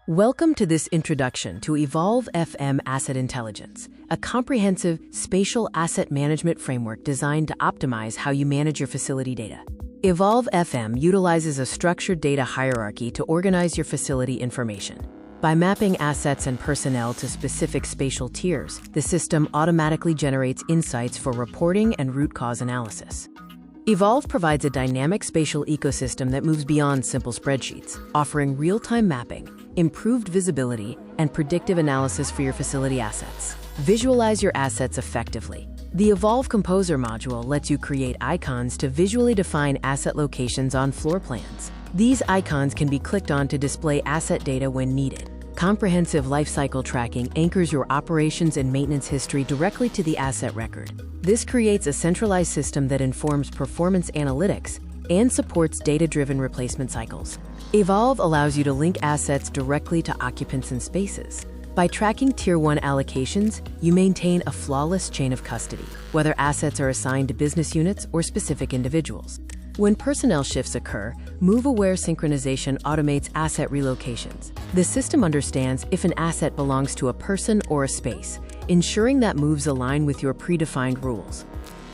Welcome to this introduction to Evolve FM Asset Intelligence, a comprehensive spatial asset management framework designed to optimize how you manage your facility data. Evolve FM utilizes a structured data hierarchy to organize your facility information. By mapping assets and personnel to specific spatial tiers, the system automatically generates insights for reporting and root cause analysis. Evolve provides a dynamic spatial ecosystem that moves beyond simple spreadsheets, offering real-time mapping, improved visibility, and predictive analysis for your facility assets. Visualize your assets effectively. The Evolve Composer module lets you create icons to visually define asset locations on floor plans. These icons can be clicked on to display asset data when needed. Comprehensive lifecycle tracking anchors your operations and maintenance history directly to the asset record. This creates a centralized system that informs performance analytics and supports data-driven replacement cycles. Evolve allows you to link assets directly to occupants and spaces. By tracking Tier 1 allocations, you maintain a flawless chain of custody, whether assets are assigned to business units or specific individuals. When personnel shifts occur, move-aware synchronization automates asset relocations. The system understands if an asset belongs to a person or a space, ensuring that moves align with your predefined rules.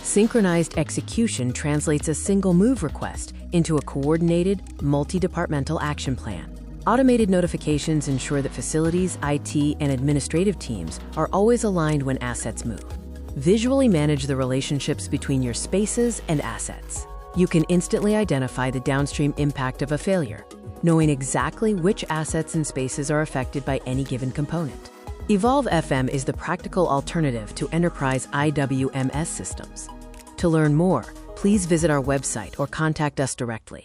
Synchronized execution translates a single move request into a coordinated, multi-departmental action plan. Automated notifications ensure that facilities, IT, and administrative teams are always aligned when assets move. Visually manage the relationships between your spaces and assets. You can instantly identify the downstream impact of a failure, knowing exactly which assets and spaces are affected by any given component. Evolve FM is the practical alternative to enterprise IWMS systems. To learn more, please visit our website or contact us directly.